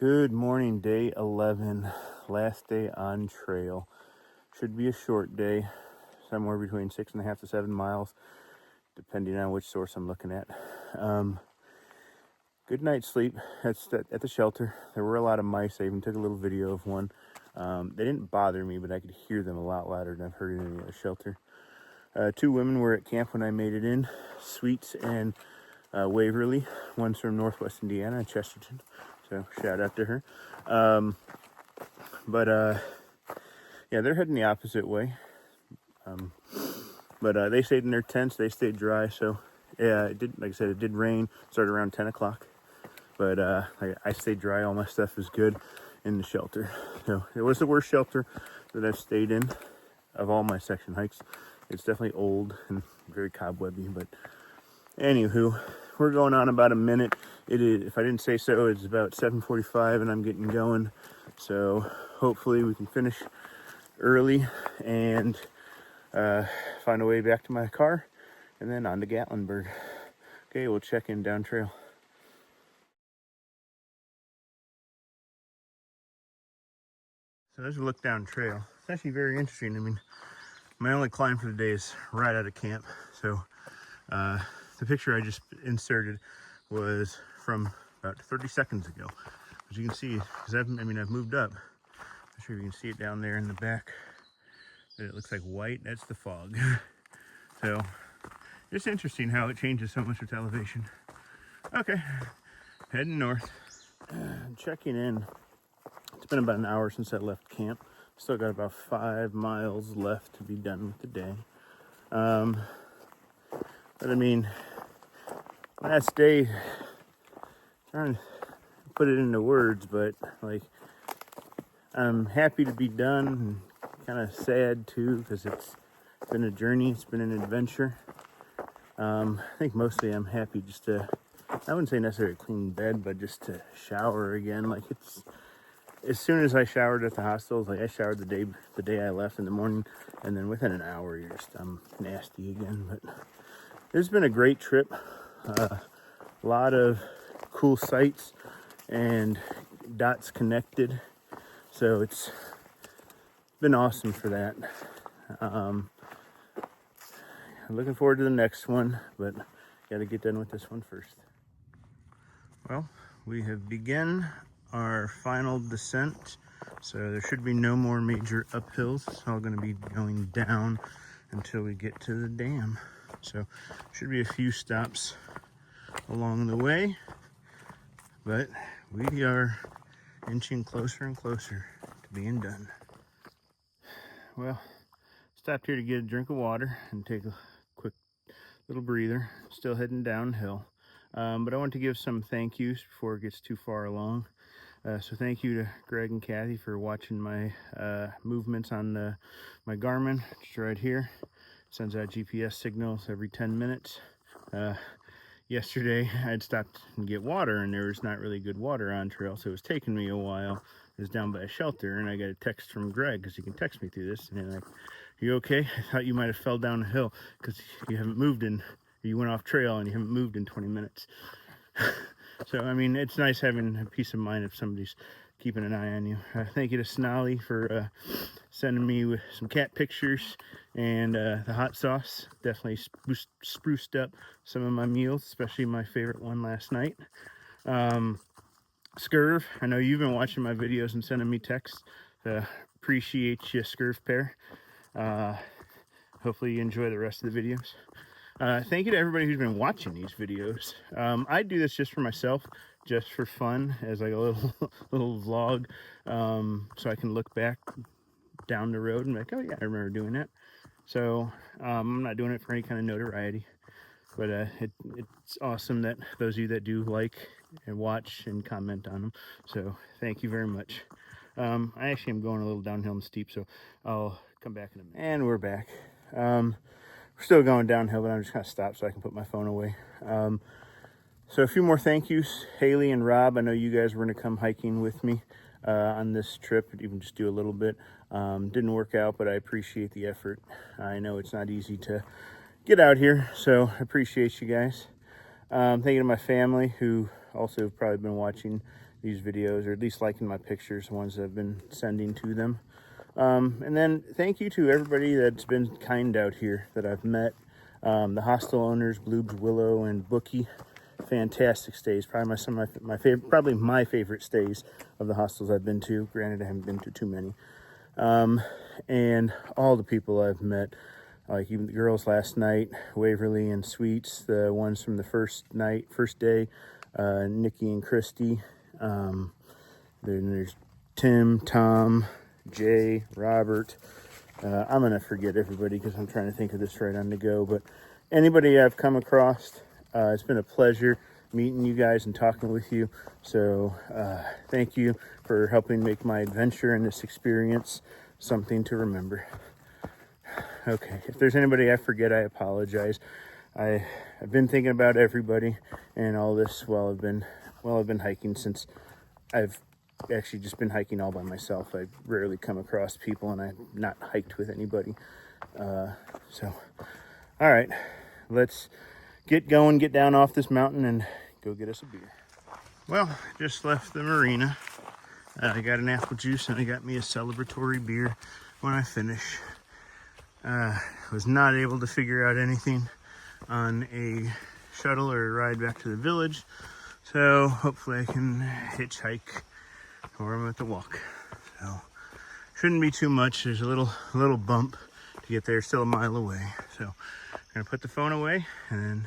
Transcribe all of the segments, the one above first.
Good morning, day 11, last day on trail. Should be a short day, somewhere between 6.5 to 7 miles, depending on which source I'm looking at. Good night's sleep at the shelter. There were a lot of mice. I even took a little video of one. They didn't bother me, but I could hear them a lot louder than I've heard in any other shelter. Two women were at camp when I made it in, Sweets and Waverly. One's from Northwest Indiana, Chesterton. So shout out to her. Yeah, they're heading the opposite way. They stayed in their tents. They stayed dry. So yeah, it did. Like I said, it did rain. Started around 10 o'clock. But I stayed dry. All my stuff is good in the shelter. So it was the worst shelter that I've stayed in of all my section hikes. It's definitely old and very cobwebby. But anywho, we're going on about a minute. It is, if I didn't say so, it's about 7:45 and I'm getting going. So hopefully we can finish early and find a way back to my car and then on to Gatlinburg. Okay, we'll check in down trail. So there's a look down trail. It's actually very interesting. I mean, my only climb for the day is right out of camp. So the picture I just inserted was from about 30 seconds ago. As you can see, because I've moved up. I'm sure you can see it down there in the back. It looks like white. That's the fog. So it's interesting how it changes so much with elevation. Okay, heading north. Checking in. It's been about an hour since I left camp. Still got about 5 miles left to be done with the day. But I mean, last day, trying to put it into words, but like, I'm happy to be done and kind of sad too, because it's been a journey, it's been an adventure. I think mostly I'm happy just to, I wouldn't say necessarily clean bed, but just to shower again. Like, it's, as soon as I showered at the hostels, like I showered the day I left in the morning, and then within an hour I'm nasty again. But it's been a great trip. A lot of cool sights and dots connected. So it's been awesome for that. I'm looking forward to the next one, but got to get done with this one first. Well, we have begun our final descent, so there should be no more major uphills. It's all going to be going down until we get to the dam. So should be a few stops along the way, but we are inching closer and closer to being done. Well, stopped here to get a drink of water and take a quick little breather. Still heading downhill. But I want to give some thank yous before it gets too far along. So thank you to Greg and Kathy for watching my movements on my Garmin. It's right here. Sends out GPS signals every 10 minutes. Yesterday I'd stopped and get water, and there was not really good water on trail, so it was taking me a while. It was down by a shelter, and I got a text from Greg, because he can text me through this, and they're like, "You okay? I thought you might have fell down a hill because you haven't moved in, you went off trail and you haven't moved in 20 minutes. So, I mean, it's nice having a peace of mind if somebody's keeping an eye on you. Thank you to Snolly for sending me with some cat pictures, and the hot sauce definitely spruced up some of my meals, especially my favorite one last night. Scurv, I know you've been watching my videos and sending me texts. Appreciate you, Scurv Pair. Hopefully you enjoy the rest of the videos. Thank you to everybody who's been watching these videos. I do this just for myself, just for fun, as like a little vlog, so I can look back down the road and be like, oh yeah, I remember doing that. So I'm not doing it for any kind of notoriety, but it's awesome that those of you that do like and watch and comment on them. So thank you very much. I actually am going a little downhill and steep, so I'll come back in a minute. And we're back. We're still going downhill, but I'm just going to stop so I can put my phone away. So a few more thank yous. Haley and Rob, I know you guys were going to come hiking with me on this trip, even just do a little bit. Didn't work out, but I appreciate the effort. I know it's not easy to get out here, so I appreciate you guys. Thank you to my family who also have probably been watching these videos, or at least liking my pictures, the ones that I've been sending to them. And then thank you to everybody that's been kind out here that I've met. The hostel owners, Bloobs, Willow, and Bookie. Fantastic stays. Probably my favorite, probably my favorite stays of the hostels I've been to. Granted, I haven't been to too many. And all the people I've met, like even the girls last night, Waverly and Sweets, the ones from the first day, Nikki and Christy. Then there's Tim, Tom, Jay, Robert. I'm going to forget everybody because I'm trying to think of this right on the go. But anybody I've come across, it's been a pleasure meeting you guys and talking with you. So thank you for helping make my adventure and this experience something to remember. Okay, if there's anybody I forget, I apologize. I've been thinking about everybody and all this while I've been hiking, since I've actually just been hiking all by myself. I rarely come across people, and I've not hiked with anybody. So, all right, let's get going, get down off this mountain, and go get us a beer. Well, just left the marina. I got an apple juice, and I got me a celebratory beer when I finish. Was not able to figure out anything on a shuttle or a ride back to the village, so hopefully I can hitchhike, or I'm at the walk. So shouldn't be too much. There's a little bump to get there, still a mile away. So I'm gonna put the phone away, and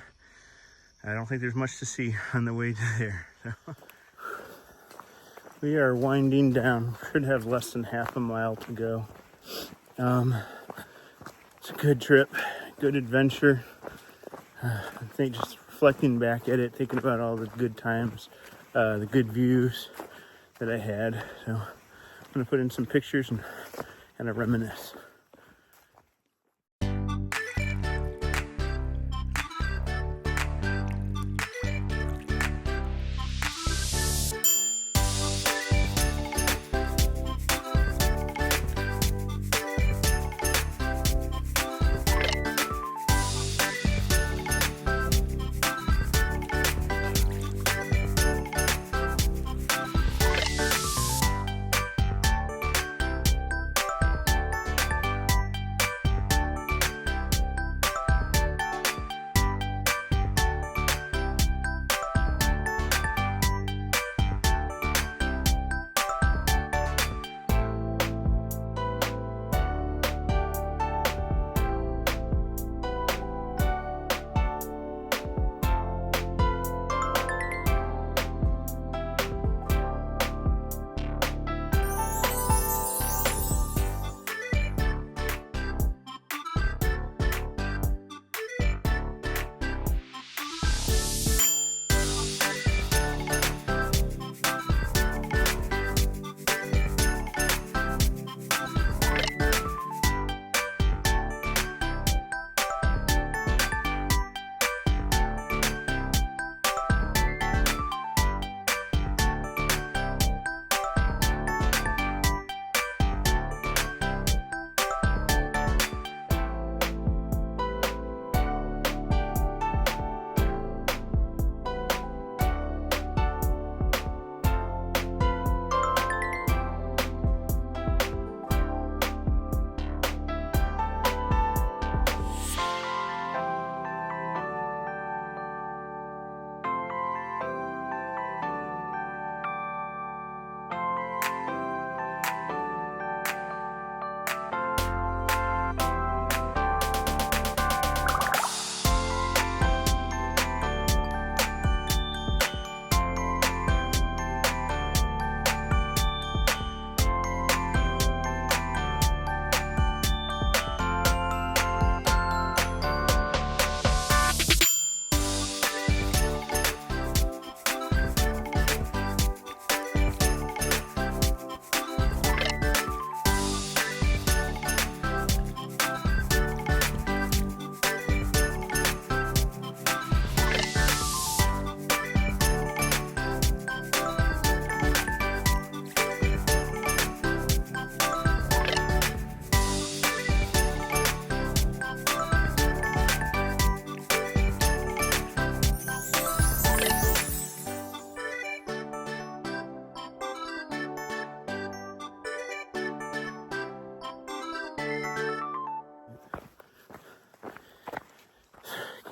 I don't think there's much to see on the way to there. So we are winding down. Should have less than half a mile to go. It's a good trip, good adventure. I think just reflecting back at it, thinking about all the good times, the good views that I had. So I'm gonna put in some pictures and kind of reminisce.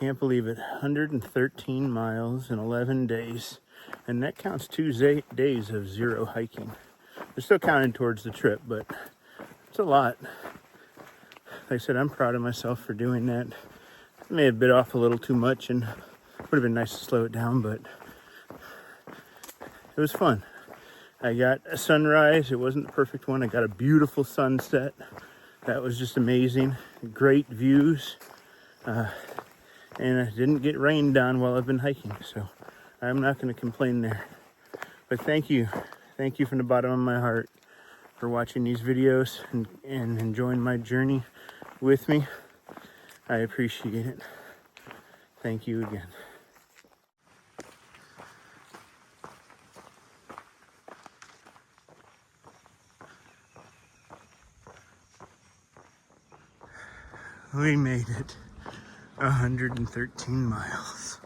can't believe it. 113 miles in 11 days. And that counts 2 days of zero hiking. They're still counting towards the trip, but it's a lot. Like I said, I'm proud of myself for doing that. I may have bit off a little too much and would have been nice to slow it down, but it was fun. I got a sunrise. It wasn't the perfect one. I got a beautiful sunset. That was just amazing. Great views. And I didn't get rained on while I've been hiking, so I'm not going to complain there. But thank you. Thank you from the bottom of my heart for watching these videos and enjoying my journey with me. I appreciate it. Thank you again. We made it 113 miles.